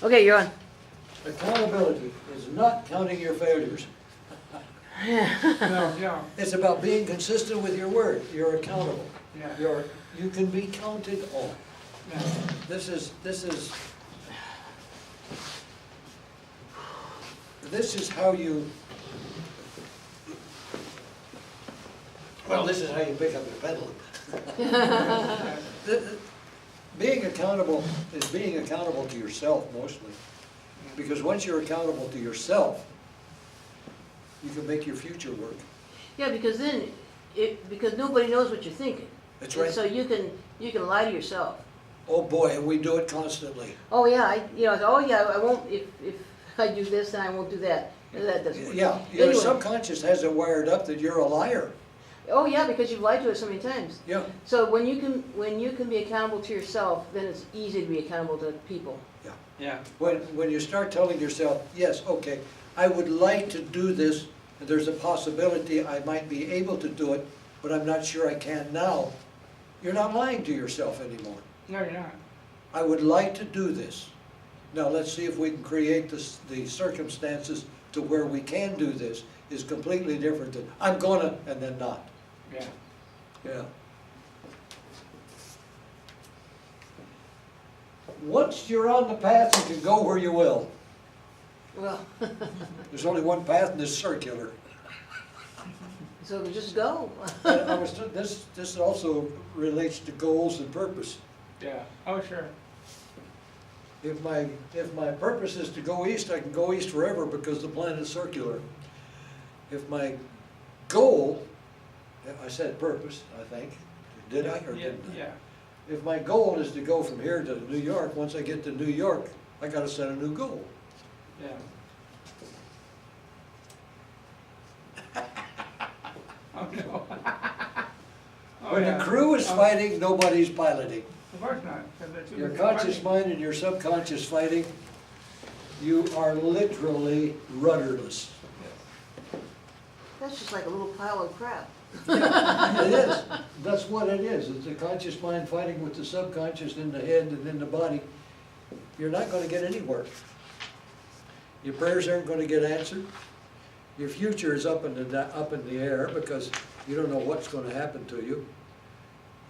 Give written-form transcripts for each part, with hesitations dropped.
Okay, you're on. Accountability is not counting your failures. No, yeah, It's about being consistent with your word. You're accountable. yeah, You can be counted on. yeah. This is how you, well, this is how you pick up your pedal. Being accountable is being accountable to yourself mostly. Because once you're accountable to yourself, you can make your future work. Yeah, because then, because nobody knows what you're thinking. That's And right. so you can lie to yourself. Oh boy, and we do it constantly. Oh yeah, I won't, if I do this, then I won't do that. That doesn't work. Yeah, your Anyway. subconscious has it wired up that you're a liar. Oh yeah, because you've lied to us so many times. Yeah, So when you can be accountable to yourself, then it's easy to be accountable to people. yeah. Yeah, When you start telling yourself, yes, okay, I would like to do this, and there's a possibility I might be able to do it, but I'm not sure I can now, you're not lying to yourself anymore. no, you're not. I would like to do this. Now, let's see if we can create the circumstances to where we can do this is completely different than, I'm gonna, and then not. Yeah, Yeah. Once you're on the path, you can go where you will. Well, There's only one path and it's circular. so just go. This also relates to goals and purpose. yeah, oh, sure. If my purpose is to go east, I can go east forever because the planet's circular. If my goal, I said purpose, I think, did I or Yeah, didn't I? yeah, If my goal is to go from here to New York, once I get to New York, I gotta set a new goal. yeah. Oh, no. Oh, When yeah. the crew is Oh, fighting, nobody's piloting. Of course not, 'cause they're too Your busy conscious fighting. mind and your subconscious fighting, you are literally rudderless. Yes. That's just like a little pile of crap. It is. That's what it is. It's the conscious mind fighting with the subconscious in the head and in the body. You're not gonna get anywhere. Your prayers aren't gonna get answered. Your future is up in the air because you don't know what's gonna happen to you.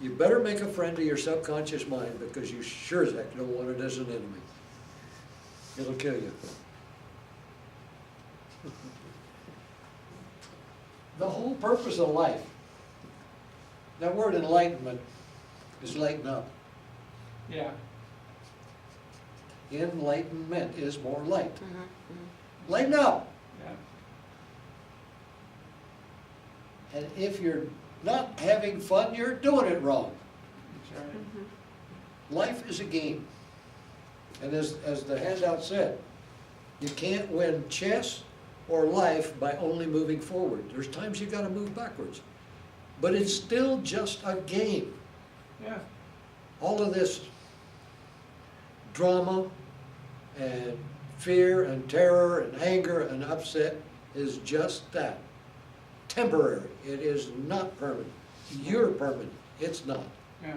You better make a friend of your subconscious mind because you sure as heck don't want it as an enemy. It'll kill you. The whole purpose of life, that word enlightenment is lighten up. Yeah, Enlightenment is more light. Mhm, Lighten up. yeah, And if you're not having fun, you're doing it wrong. that's right. mhm. Life is a game. And as the handout said, you can't win chess or life by only moving forward. There's times you gotta move backwards. But it's still just a game. Yeah, All of this drama and fear and terror and anger and upset is just that. Temporary. It is not permanent. You're permanent. It's not. yeah,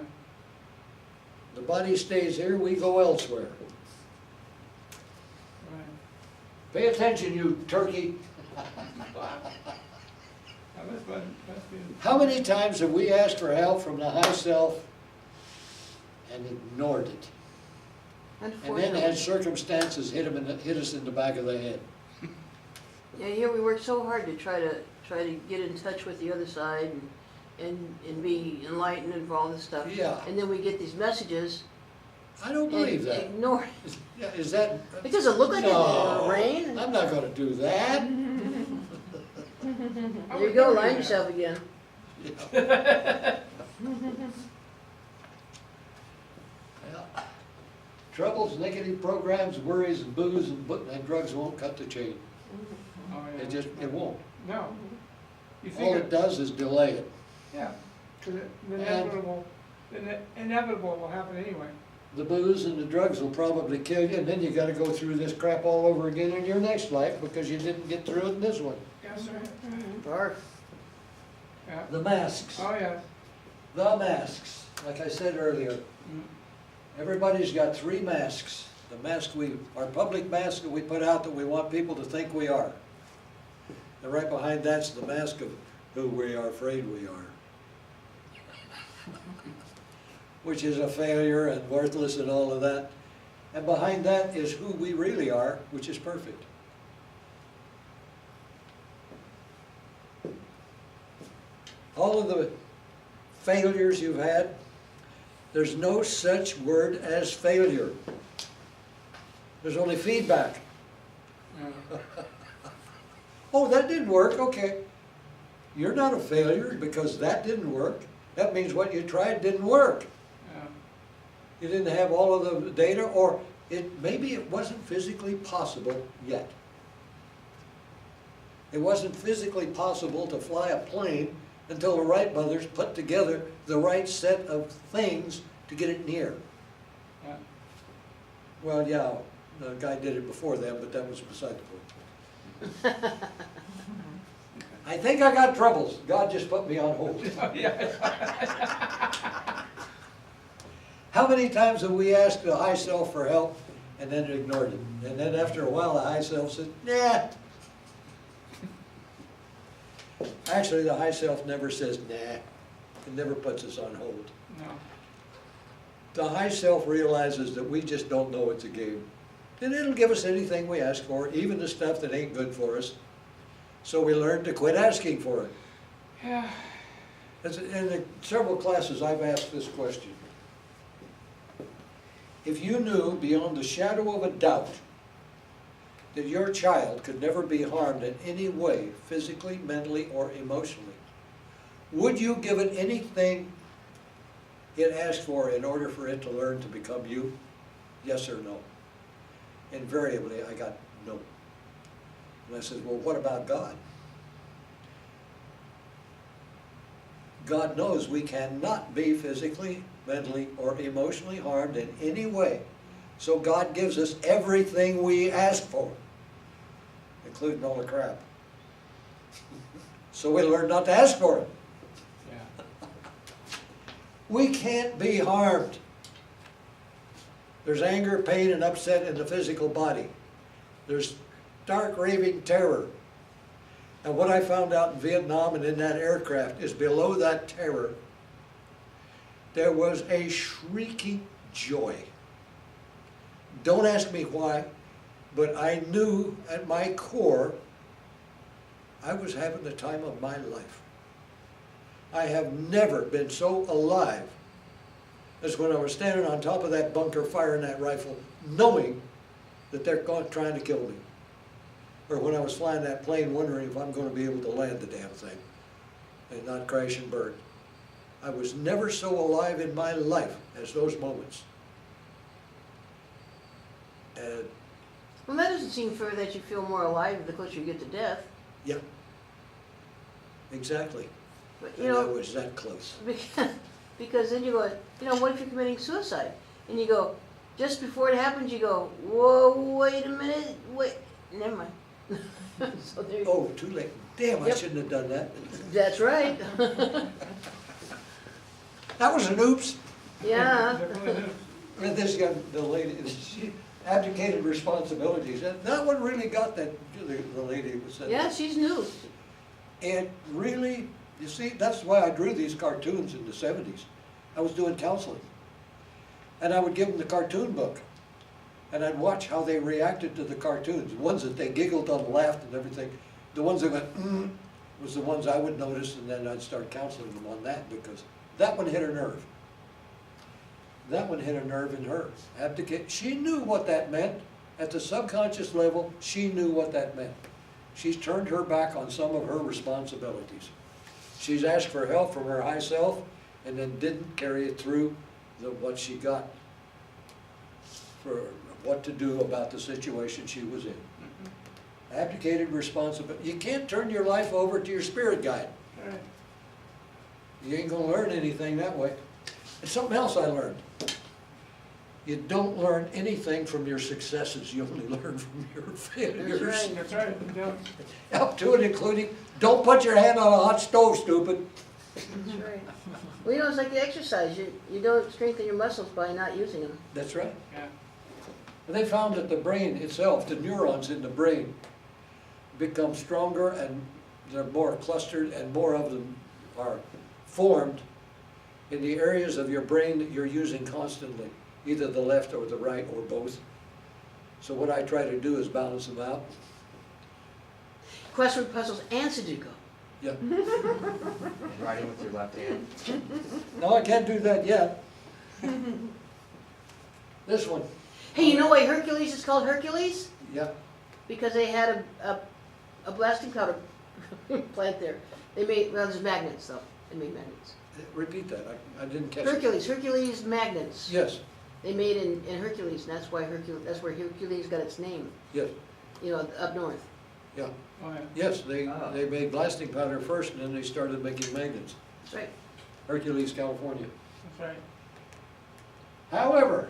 The body stays here, we go elsewhere. right. Pay attention, you turkey. Now, that's good, that's good. How many times have we asked for help from the high self and ignored it? And then Unfortunately. had circumstances hit us in the back of the head. Yeah, here we work so hard to try to get in touch with the other side and be enlightened and all this stuff. Yeah. And then we get these messages I don't and believe that. ignore it. Yeah, is that? It doesn't look like No, it, rain. I'm not gonna do that. I There you would go, never do lying that. yourself again. Yeah. Troubles, negative programs, worries, and booze and drugs won't cut the chain. Oh, yeah. It won't. No. You All think it does is delay it. yeah, because the inevitable will happen anyway. The booze and the drugs will probably kill you, and then you gotta go through this crap all over again in your next life because you didn't get through it in this one. Yes, sir. Barf. Yeah. The masks. Oh, yes. The masks. Like I said earlier, Mm. everybody's got 3 masks. The mask our public mask that we put out that we want people to think we are. And right behind that's the mask of who we are afraid we are. Which is a failure and worthless and all of that. And behind that is who we really are, which is perfect. All of the failures you've had, there's no such word as failure. There's only feedback. Oh, that didn't work, okay. You're not a failure because that didn't work. That means what you tried didn't work. Yeah. You didn't have all of the data, or maybe it wasn't physically possible yet. It wasn't physically possible to fly a plane until the Wright brothers put together the right set of things to get it in the air. Yeah. Well, yeah, the guy did it before them, but that was beside the point. I think I got troubles. God just put me on hold. How many times have we asked the high self for help and then ignored it? And then after a while, the high self said, nah. Actually, the high self never says nah. It never puts us on hold. No. The high self realizes that we just don't know it's a game. And it'll give us anything we ask for, even the stuff that ain't good for us. So we learn to quit asking for it. Yeah. In the several classes I've asked this question. If you knew beyond the shadow of a doubt that your child could never be harmed in any way, physically, mentally, or emotionally, would you give it anything it asked for in order for it to learn to become you? Yes or no? Invariably, I got no. And I said, well, what about God? God knows we cannot be physically, mentally, or emotionally harmed in any way. So God gives us everything we ask for, including all the crap. So we learn not to ask for it. Yeah. We can't be harmed. There's anger, pain, and upset in the physical body. There's dark raving terror. And what I found out in Vietnam and in that aircraft is below that terror, there was a shrieking joy. Don't ask me why, but I knew at my core I was having the time of my life. I have never been so alive as when I was standing on top of that bunker firing that rifle, knowing that they're trying to kill me. Or when I was flying that plane wondering if I'm going to be able to land the damn thing and not crash and burn. I was never so alive in my life as those moments. And Well, that doesn't seem fair that you feel more alive the closer you get to death. yeah, exactly. But, And I was that close. because then you go, what if you're committing suicide? And you go, just before it happens, you go, whoa, wait a minute, wait, never mind. So there you go. Oh, too late. Damn, I Yep. shouldn't have done that. That's right. That was an oops. Yeah. And this young, the lady, she abdicated responsibilities. That one really got that, the lady who said Yeah, that. she's new. It really, you see, that's why I drew these cartoons in the 70s. I was doing counseling. And I would give them the cartoon book. And I'd watch how they reacted to the cartoons. The ones that they giggled and laughed and everything. The ones that went, was the ones I would notice, and then I'd start counseling them on that, because that one hit a nerve. That one hit a nerve in her. Abdicate. She knew what that meant. At the subconscious level, she knew what that meant. She's turned her back on some of her responsibilities. She's asked for help from her high self, and then didn't carry it through what she got for what to do about the situation she was in. Abdicated responsibility. You can't turn your life over to your spirit guide. Right. You ain't gonna learn anything that way. And something else I learned. You don't learn anything from your successes. You only learn from your failures. That's right. That's right. Yeah. Up to and including, don't put your hand on a hot stove, stupid. That's right. Well, it's like the exercise. You don't strengthen your muscles by not using them. That's right. Yeah. And they found that the brain itself, the neurons in the brain, become stronger and they're more clustered and more of them are formed in the areas of your brain that you're using constantly, either the left or the right or both. So what I try to do is balance them out. Crossword puzzles and Sudoku. Yeah. And writing with your left hand. No, I can't do that yet. This one. Hey, you know why Hercules is called Hercules? Yeah. Because they had a blasting powder plant there. They made, well, there's magnets though. They made magnets. Repeat that. I didn't catch it. Hercules magnets. Yes. They made in Hercules, and that's why that's where Hercules got its name. Yes. You know, up north. Yeah. Oh, yeah. Yes, they made blasting powder first and then they started making magnets. That's right. Hercules, California. That's right. However,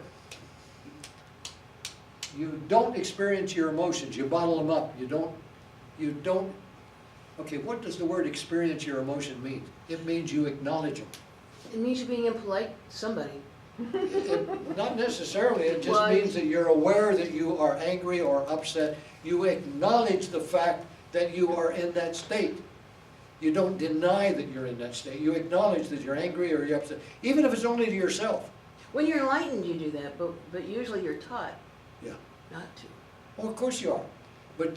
you don't experience your emotions, you bottle them up, you don't, okay, what does the word experience your emotion mean? It means you acknowledge them. It means you're being impolite to somebody. Not necessarily, it just Well, means that you're aware that you are angry or upset. You acknowledge the fact that you are in that state. You don't deny that you're in that state. You acknowledge that you're angry or you're upset, even if it's only to yourself. When you're enlightened, you do that, but usually you're taught Yeah. not to. Well, of course you are, but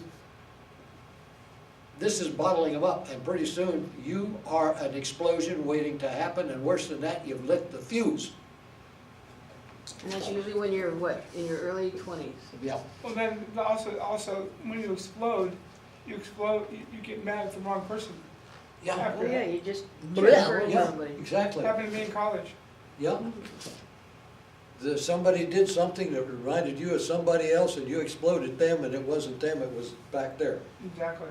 this is bottling them up, and pretty soon you are an explosion waiting to happen, and worse than that, you've lit the fuse. And that's usually when you're, what, in your early 20s. Yeah. Well, then also when you explode, you get mad at the wrong person. Yeah. Oh yeah, you just Yeah, transferring yeah, somebody. exactly. Happened to me in college. Yeah. Somebody did something that reminded you of somebody else, and you exploded them, and it wasn't them, it was back there. Exactly.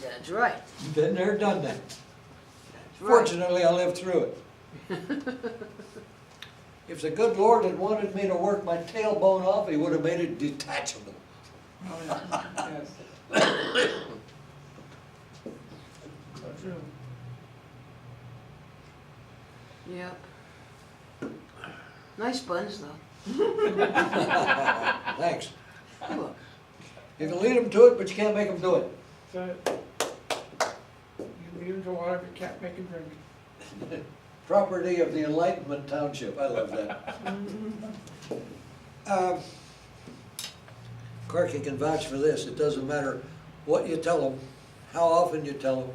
That's right. Been there, done that. That's right. Fortunately, I lived through it. If the good Lord had wanted me to work my tailbone off, He would have made it detachable. Oh, yeah. Yes. So true. Yep. Nice buns though. Thanks. Look. You can lead them to it, but you can't make them do it. So, you lead them to water, but you can't make them drink. Property of the Enlightenment Township, I love that. Corky can vouch for this, it doesn't matter what you tell them, how often you tell them,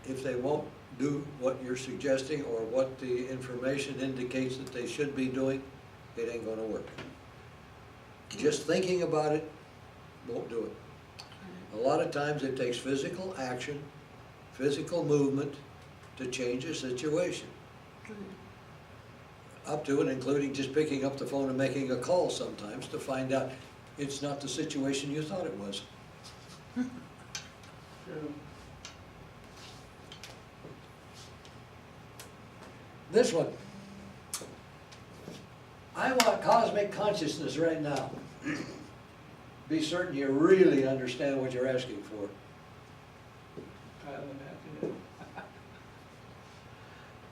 if they won't do what you're suggesting or what the information indicates that they should be doing, it ain't gonna work. Just thinking about it won't do it. A lot of times it takes physical action, physical movement to change a situation. Up to and including just picking up the phone and making a call sometimes to find out it's not the situation you thought it was. True. This one. I want cosmic consciousness right now. Be certain you really understand what you're asking for. I don't have to.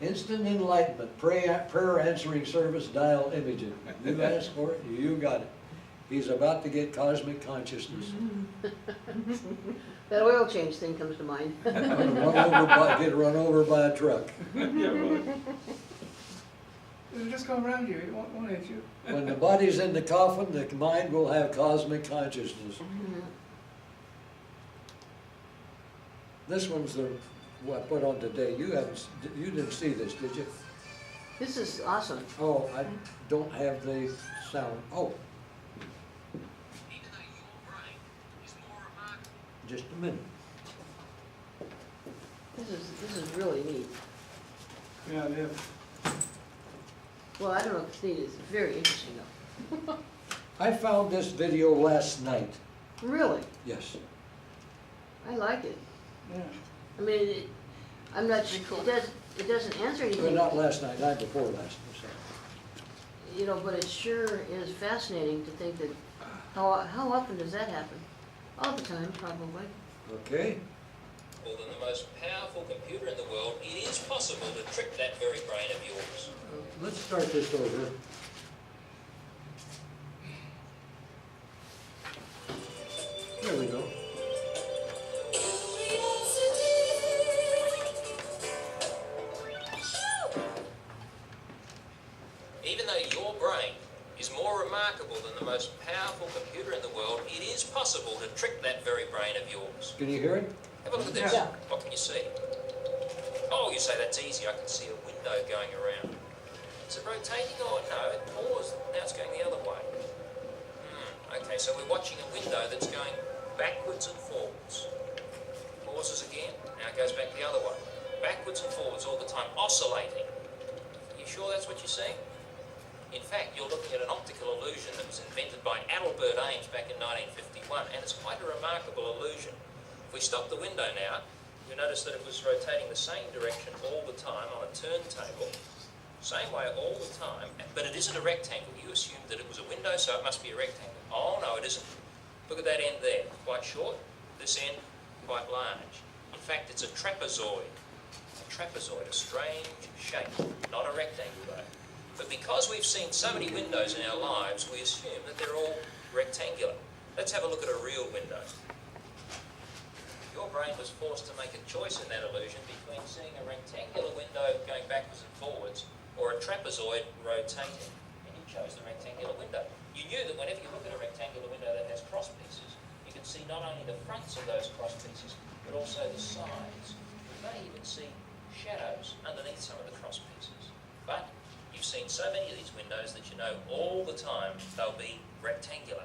Instant enlightenment, prayer answering service, dial imaging. You asked for it, you got it. He's about to get cosmic consciousness. That oil change thing comes to mind. Get run over by a truck. Yeah, really. It'll just go around you, it won't hit you. When the body's in the coffin, the mind will have cosmic consciousness. This one's the what I put on today. You didn't see this, did you? This is awesome. Oh, I don't have the sound. Oh. Just a minute. This is really neat. Yeah, it is. Well, I don't know if it's neat, it's very interesting though. I found this video last night. Really? Yes. I like it. Yeah. I mean, I'm not sure, it doesn't answer Well, anything, not last night, night before last night. So. you know, but it sure is fascinating to think that, how often does that happen? All the time, probably. Okay. More than the most powerful computer in the world, it is possible to trick that very brain of yours. Let's start this over. is more remarkable than the most powerful computer in the world, it is possible to trick that very brain of yours. Can you hear it? Have a look at this. Yeah. What can you see? Oh, you say that's easy. I can see a window going around. Is it rotating or no? It paused. Now it's going the other way. Okay, so we're watching a window that's going backwards and forwards. Pauses again. Now it goes back the other way. Backwards and forwards all the time, oscillating. You sure that's what you're seeing? In fact, you're looking at an optical illusion that was invented by Albert Ames back in 1951, and it's quite a remarkable illusion. If we stop the window now, you notice that it was rotating the same direction all the time on a turntable, same way all the time, but it isn't a rectangle. You assumed that it was a window, so it must be a rectangle. Oh no, it isn't. Look at that end there, quite short. This end, quite large. In fact, it's a trapezoid. A trapezoid, a strange shape, not a rectangle though. But because we've seen so many windows in our lives, we assume that they're all rectangular. Let's have a look at a real window. Your brain was forced to make a choice in that illusion between seeing a rectangular window going backwards and forwards or a trapezoid rotating, and you chose the rectangular window. You knew that whenever you look at a rectangular window that has cross pieces, you can see not only the fronts of those cross pieces, but also the sides. You may even see shadows underneath some of the cross pieces. But you've seen so many of these windows that you know all the time they'll be rectangular.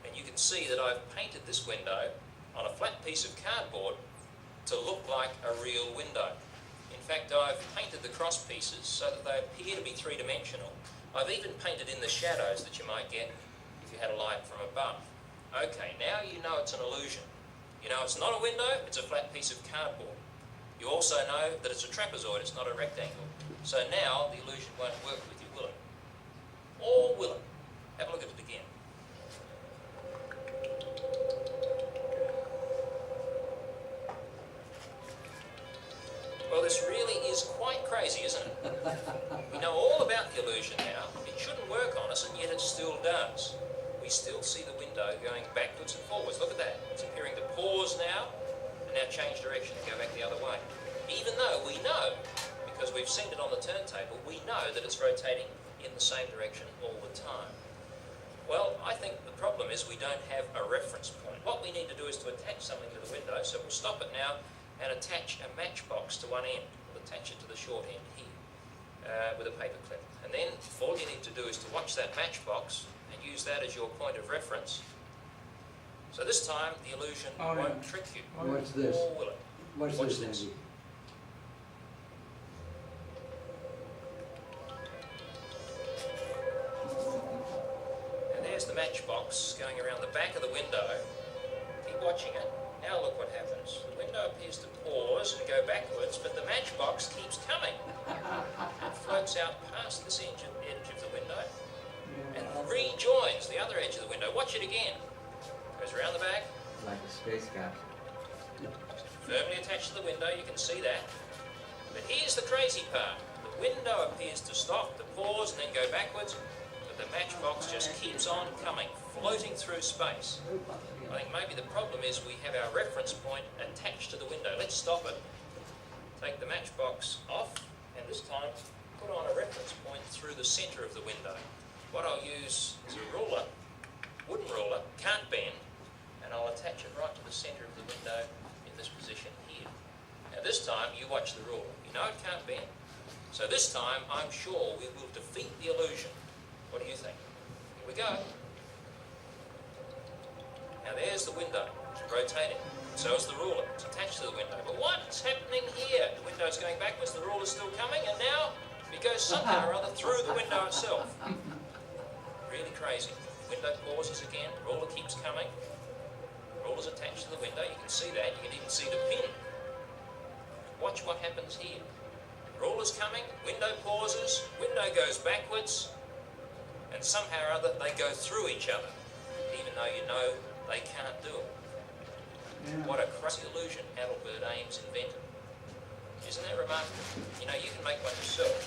And you can see that I've painted this window on a flat piece of cardboard to look like a real window. In fact, I've painted the cross pieces so that they appear to be three-dimensional. I've even painted in the shadows that you might get if you had a light from above. Okay, now you know it's an illusion. You know it's not a window, it's a flat piece of cardboard. You also know that it's a trapezoid, it's not a rectangle. So now the illusion won't work with you, will it? Or will it? Have a look at it again. Well, this really is quite crazy, isn't it? We know all about the illusion now. It shouldn't work on us, and yet it still does. We still see the window going backwards and forwards. Look at that. It's appearing to pause now, and now change direction and go back the other way. Even though we know, because we've seen it on the turntable, we know that it's rotating in the same direction all the time. Well, I think the problem is we don't have a reference point. What we need to do is to attach something to the window, so we'll stop it now and attach a matchbox to one end. We'll attach it to the short end here with a paper clip. And then all you need to do is to watch that matchbox and use that as your point of reference. So this time the illusion won't trick you. What's this? Or will it? What's Watch this, this. Andy? And there's the matchbox going around the back of the window. Keep watching it. Now look what happens. The window appears to pause and go backwards, but the matchbox keeps coming. It floats out past this edge of the window and rejoins the other edge of the window. Watch it again. Goes around the back, Like a space capsule. firmly attached to the window, you can see that. But here's the crazy part. The window appears to stop, to pause, and then go backwards, but the matchbox just keeps on coming, floating through space. I think maybe the problem is we have our reference point attached to the window. Let's stop it. Take the matchbox off, and this time put on a reference point through the centre of the window. What I'll use is a ruler, wooden ruler, can't bend, and I'll attach it right to the centre of the window in this position here. Now this time you watch the ruler. You know it can't bend. So this time I'm sure we will defeat the illusion. What do you think? Here we go. Now there's the window, it's rotating. So is the ruler, it's attached to the window. But what's happening here? The window's going backwards, the ruler's still coming, and now it goes somehow or other through the window itself. Really crazy. Window pauses again, ruler keeps coming. Ruler's attached to the window, you can see that, you can even see the pin. Watch what happens here. Ruler's coming, window pauses, window goes backwards, and somehow or other they go through each other, even though you know they can't do it. What a crazy illusion Albert Ames invented. Isn't that remarkable? You know, you can make one yourself,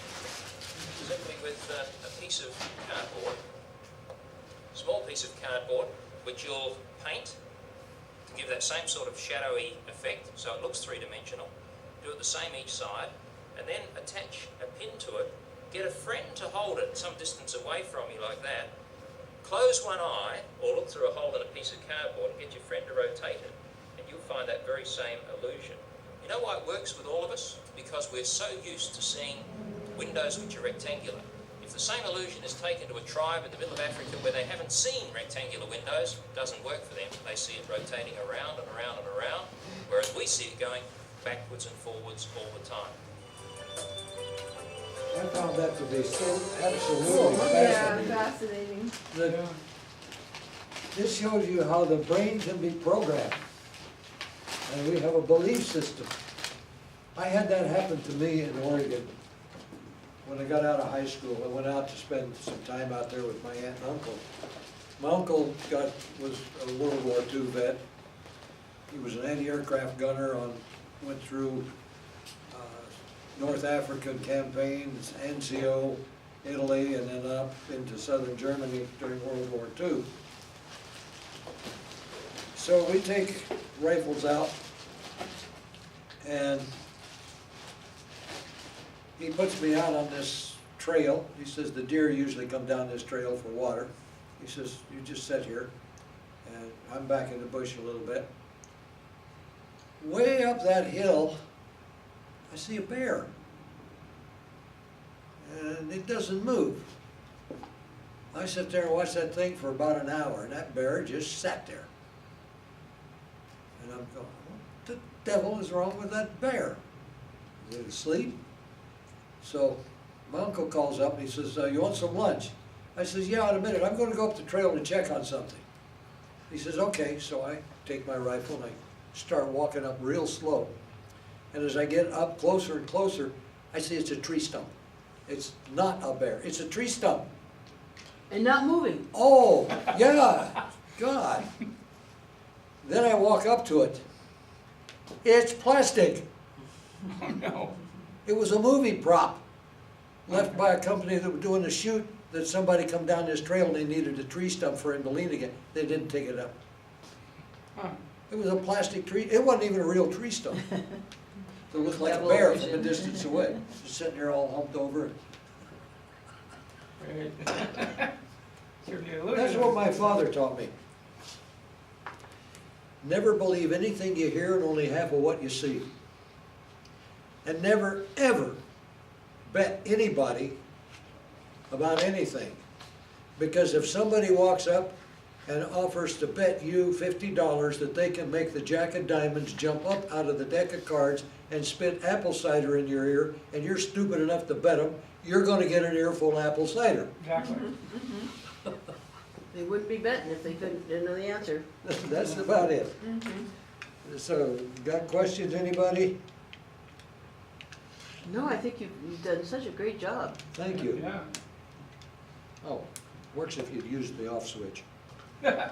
simply with a piece of cardboard, small piece of cardboard, which you'll paint to give that same sort of shadowy effect, so it looks three-dimensional. Do it the same each side, and then attach a pin to it Get a friend to hold it some distance away from you like that. Close one eye or look through a hole in a piece of cardboard and get your friend to rotate it, and you'll find that very same illusion. You know why it works with all of us? Because we're so used to seeing windows which are rectangular. If the same illusion is taken to a tribe in the middle of Africa where they haven't seen rectangular windows, it doesn't work for them. They see it rotating around and around and around, whereas we see it going backwards and forwards all the time. I found that to be so absolutely fascinating. Fascinating. That this shows you how the brain can be programmed. And we have a belief system. I had that happen to me in Oregon when I got out of high school. I went out to spend some time out there with my aunt and uncle. My uncle was a World War II vet. He was an anti-aircraft gunner went through North African campaigns, NCO, Italy, and then up into southern Germany during World War II. So we take rifles out, and he puts me out on this trail. He says the deer usually come down this trail for water. He says, you just sit here, and I'm back in the bush a little bit. Way up that hill, I see a bear, and it doesn't move. I sit there and watch that thing for about an hour, and that bear just sat there. And I'm going, what the devil is wrong with that bear? Is it asleep? So my uncle calls up and he says, you want some lunch? I says, yeah, in a minute. I'm going to go up the trail and check on something. He says, okay. So I take my rifle and I start walking up real slow. And as I get up closer and closer, I see it's a tree stump. It's not a bear. It's a tree stump. And not moving. Oh, yeah, God. Then I walk up to it. It's plastic. Oh, no. It was a movie prop left by a company that was doing a shoot that somebody come down this trail and they needed a tree stump for him to lean against. They didn't take it up. Huh. It was a plastic tree. It wasn't even a real tree stump. It looked like a bear from a distance away. Just sitting there all humped over. Right. Sure the illusion. That's what my father taught me. Never believe anything you hear and only half of what you see. And never, ever bet anybody about anything. Because if somebody walks up and offers to bet you $50 that they can make the Jack of Diamonds jump up out of the deck of cards and spit apple cider in your ear, and you're stupid enough to bet them, you're going to get an earful of apple cider. Exactly. They wouldn't be betting if they didn't know the answer. That's about it. So, got questions, anybody? No, I think you've done such a great job. Thank you. Yeah. Oh, works if you'd used the off switch. There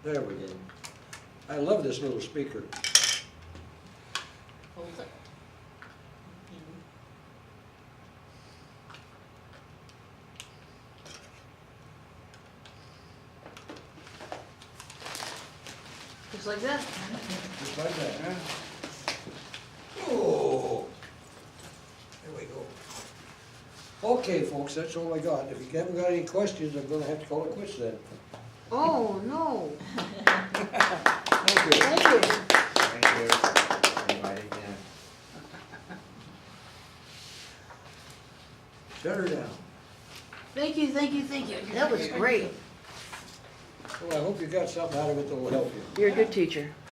we go. I love this little speaker. Hold it. Just like that. Just like that. Yeah. Oh, there we go. Okay, folks, that's all I got. If you haven't got any questions, I'm gonna have to call it quits then. Oh, no. Thank you. Thank you. Thank you. Anybody can. Shut her down. Thank you, thank you, thank you. That was great. Well, I hope you got something out of it that will help you. You're a good teacher.